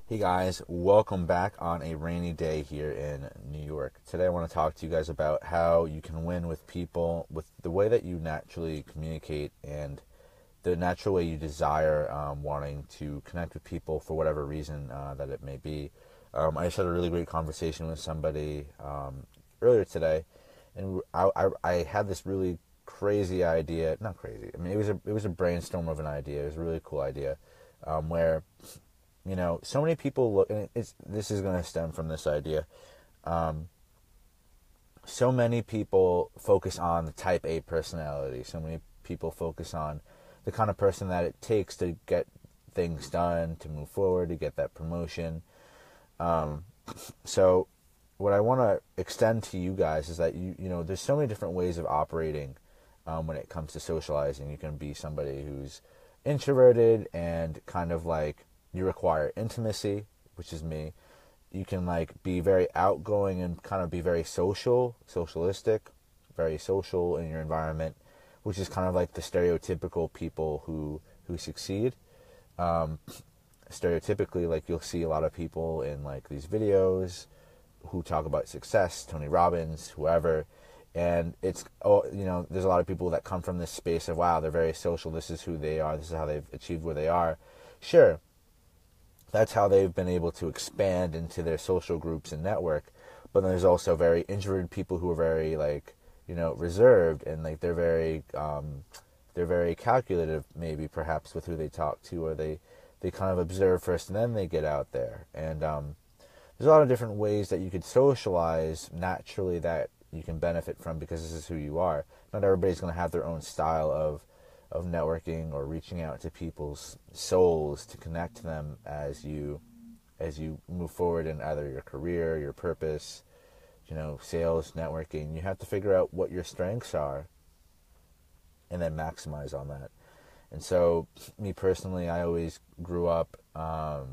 Hey guys, welcome back on a rainy day here in New York. Today I want to talk to you guys about how you can win with people with the way that you naturally communicate and the natural way you desire wanting to connect with people for whatever reason that it may be. I just had a really great conversation with somebody earlier today, and I had this really crazy idea. Not crazy. I mean, it was a brainstorm of an idea. It was a really cool idea where so many people look, and this is going to stem from this idea. So many people focus on the type A personality. So many people focus on the kind of person that it takes to get things done, to move forward, to get that promotion. So what I want to extend to you guys is that there's so many different ways of operating when it comes to socializing. You can be somebody who's introverted and kind of like you require intimacy, which is me. You can like be very outgoing and kind of be very socialistic, very social in your environment, which is kind of like the stereotypical people who succeed. Stereotypically, like you'll see a lot of people in like these videos who talk about success, Tony Robbins, whoever, and there's a lot of people that come from this space of, wow, they're very social, this is who they are, this is how they've achieved where they are. Sure, that's how they've been able to expand into their social groups and network. But then there's also very introverted people who are very reserved, and like they're very calculative, maybe perhaps with who they talk to, or they kind of observe first and then they get out there. And there's a lot of different ways that you could socialize naturally that you can benefit from because this is who you are. Not everybody's going to have their own style of networking or reaching out to people's souls to connect to them as you move forward in either your career, your purpose, sales, networking. You have to figure out what your strengths are and then maximize on that. And so me personally, I always grew up, I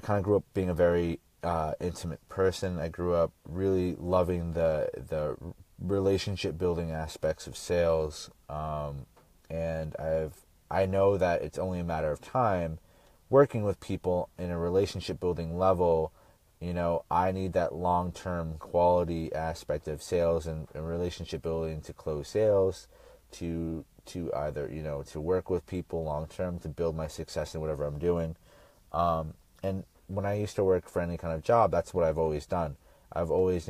kind of grew up being a very intimate person. I grew up really loving the relationship building aspects of sales, and I know that it's only a matter of time working with people in a relationship building level. I need that long-term quality aspect of sales and relationship building to close sales, to either to work with people long-term, to build my success in whatever I'm doing. And when I used to work for any kind of job, that's what I've always done. I've always,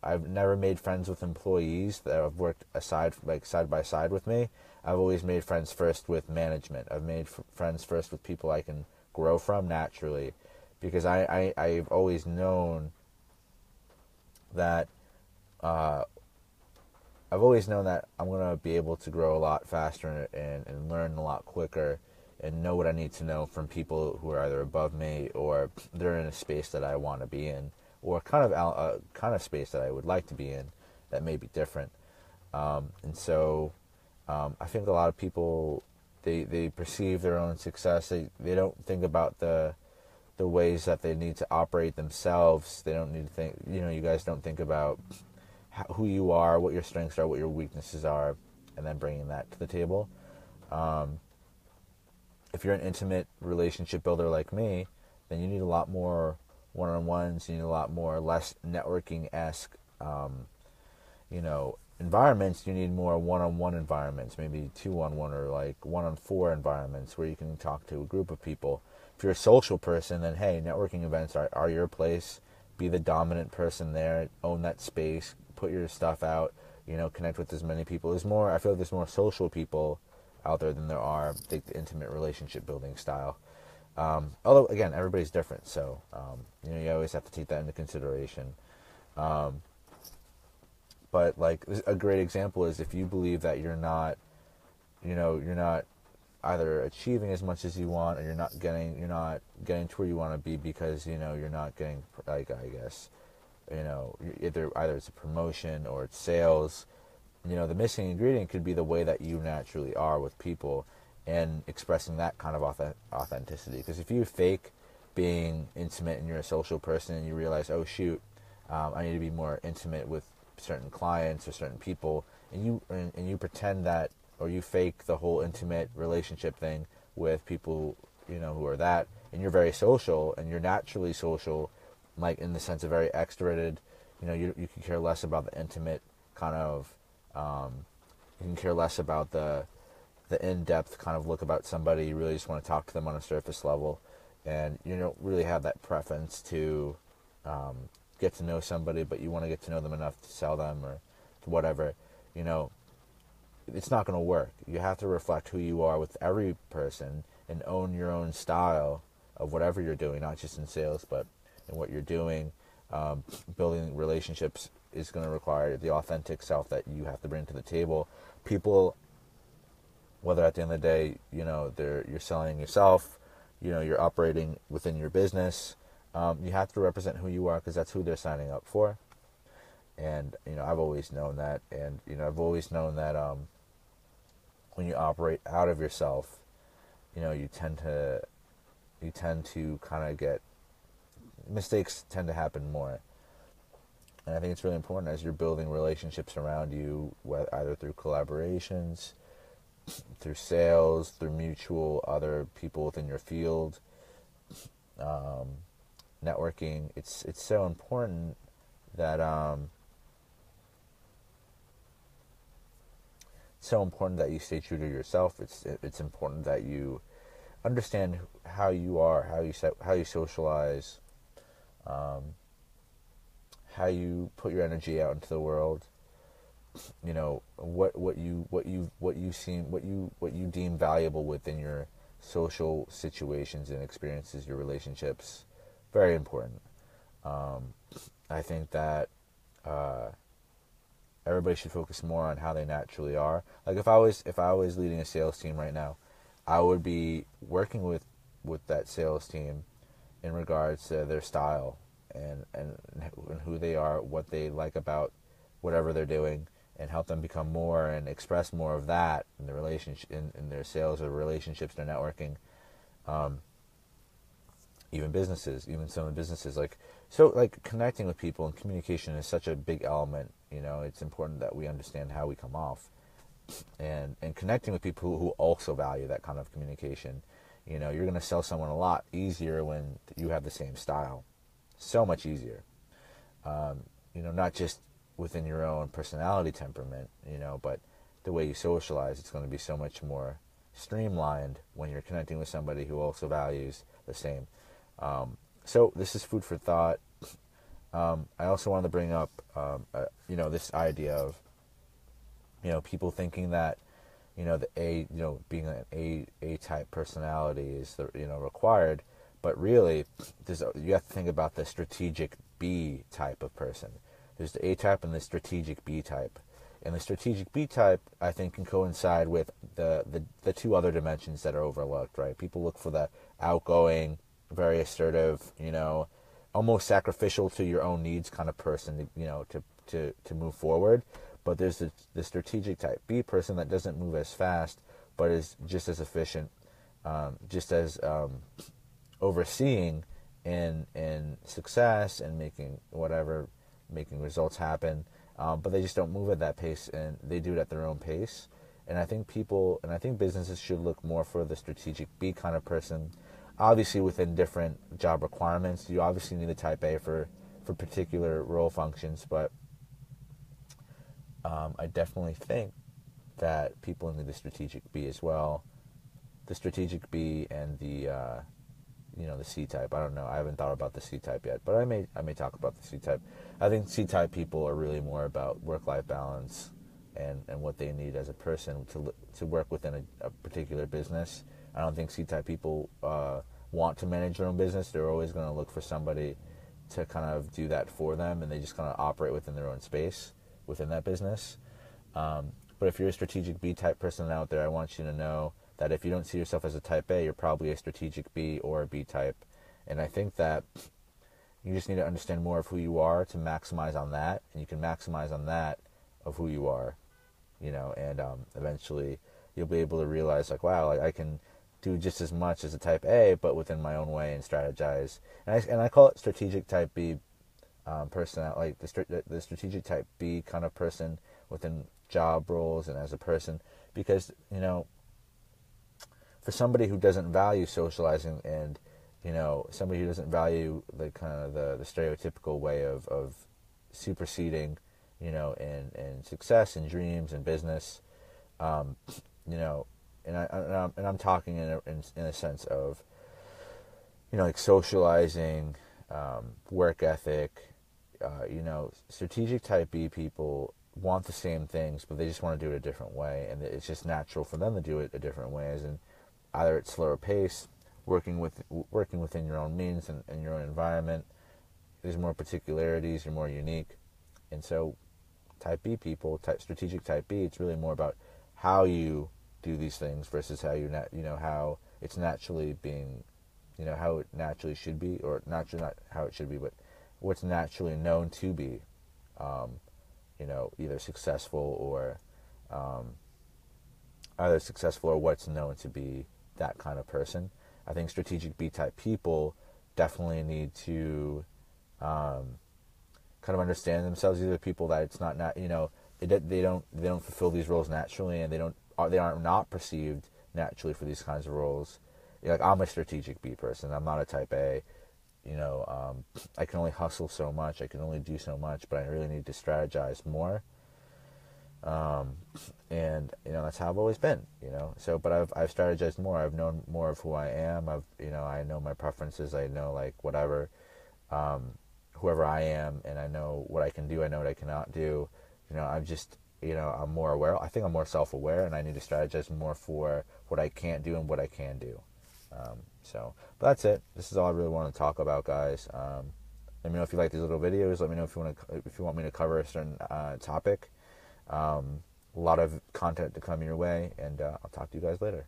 I've never made friends with employees that have worked side by side with me. I've always made friends first with management. I've made friends first with people I can grow from naturally, because I've always known that I'm going to be able to grow a lot faster and learn a lot quicker and know what I need to know from people who are either above me or they're in a space that I want to be in, or kind of space that I would like to be in that may be different. And so I think a lot of people, they perceive their own success. They don't think about the ways that they need to operate themselves. They don't need to think, you guys don't think about who you are, what your strengths are, what your weaknesses are, and then bringing that to the table. If you're an intimate relationship builder like me, then you need a lot more one-on-ones. You need a lot more less networking-esque, environments. You need more one-on-one environments, maybe 2-on-1 or like 1-on-4 environments where you can talk to a group of people. If you're a social person, then hey, networking events are your place. Be the dominant person there. Own that space. Put your stuff out. Connect with as many people. I feel like there's more social people out there than there are the intimate relationship building style. Although again, everybody's different, so you always have to take that into consideration. But like a great example is if you believe that you're not either achieving as much as you want, or you're not getting to where you want to be because you're not getting, like, I guess, either it's a promotion or it's sales. The missing ingredient could be the way that you naturally are with people and expressing that kind of authenticity. Because if you fake being intimate and you're a social person and you realize, oh shoot, I need to be more intimate with certain clients or certain people, and you pretend that, or you fake the whole intimate relationship thing with people who are that, and you're very social and you're naturally social, like in the sense of very extroverted, you can care less about the intimate kind of, you can care less about the in-depth kind of look about somebody. You really just want to talk to them on a surface level, and you don't really have that preference to get to know somebody, but you want to get to know them enough to sell them or whatever. It's not going to work. You have to reflect who you are with every person and own your own style of whatever you're doing, not just in sales, but in what you're doing. Building relationships is going to require the authentic self that you have to bring to the table. People, whether at the end of the day, you're selling yourself, you're operating within your business, you have to represent who you are, because that's who they're signing up for. And, I've always known that. And, I've always known that when you operate out of yourself, you tend to kind of get, mistakes tend to happen more. And I think it's really important as you're building relationships around you, either through collaborations, through sales, through mutual other people within your field, networking. It's so important that you stay true to yourself. It's important that you understand how you are, how you socialize, how you put your energy out into the world. What you deem valuable within your social situations and experiences, your relationships. Very important. I think that everybody should focus more on how they naturally are. Like if I was leading a sales team right now, I would be working with that sales team in regards to their style and who they are, what they like about whatever they're doing, and help them become more and express more of that in the relationship, in their sales or relationships, their networking, even some of the businesses. Like connecting with people and communication is such a big element. It's important that we understand how we come off, and connecting with people who also value that kind of communication. You're going to sell someone a lot easier when you have the same style. So much easier. Not just within your own personality temperament, but the way you socialize, it's going to be so much more streamlined when you're connecting with somebody who also values the same. So this is food for thought. I also wanted to bring up, this idea of, people thinking that, being an A-type personality is required, but really, you have to think about the strategic B type of person. There's the A-type and the strategic B type. And the strategic B type, I think, can coincide with the two other dimensions that are overlooked, right? People look for the outgoing, very assertive, almost sacrificial to your own needs kind of person, to move forward. But there's the strategic type B person that doesn't move as fast, but is just as efficient, just as overseeing in success and making results happen. But they just don't move at that pace, and they do it at their own pace. And I think businesses should look more for the strategic B kind of person. Obviously, within different job requirements, you obviously need a type A for particular role functions, but I definitely think that people need the strategic B as well. The strategic B and the C type. I don't know. I haven't thought about the C type yet, but I may talk about the C type. I think C type people are really more about work-life balance and what they need as a person to work within a particular business. I don't think C type people want to manage their own business. They're always going to look for somebody to kind of do that for them, and they just kind of operate within their own space within that business. But if you're a strategic B type person out there, I want you to know that if you don't see yourself as a type A, you're probably a strategic B or a B type. And I think that you just need to understand more of who you are to maximize on that, and you can maximize on that of who you are, and eventually you'll be able to realize, like, wow, I can do just as much as a type A, but within my own way, and strategize. And I call it strategic type B person, like the strategic type B kind of person within job roles and as a person, because for somebody who doesn't value socializing and somebody who doesn't value the kind of the stereotypical way of superseding, in success and dreams and business, um, and I'm talking in a sense of, like socializing, work ethic, strategic type B people want the same things, but they just want to do it a different way, and it's just natural for them to do it a different way, as in either it's slower pace, working within your own means and your own environment. There's more particularities, you're more unique. And so type B people, strategic type B, it's really more about how you do these things versus how how it's naturally being, how it naturally should be, or not how it should be, but what's naturally known to be, either successful or what's known to be that kind of person. I think strategic B type people definitely need to kind of understand themselves. These are people that it's not they don't fulfill these roles naturally, and they aren't not perceived naturally for these kinds of roles. Like, I'm a strategic B person. I'm not a type A. I can only hustle so much. I can only do so much, but I really need to strategize more. And that's how I've always been. So, but I've strategized more. I've known more of who I am. I know my preferences. I know, like, whatever, whoever I am, and I know what I can do. I know what I cannot do. I'm just, I'm more aware. I think I'm more self-aware, and I need to strategize more for what I can't do and what I can do. But that's it. This is all I really want to talk about, guys. Let me know if you like these little videos. Let me know if you want me to cover a certain topic. A lot of content to come your way, and I'll talk to you guys later.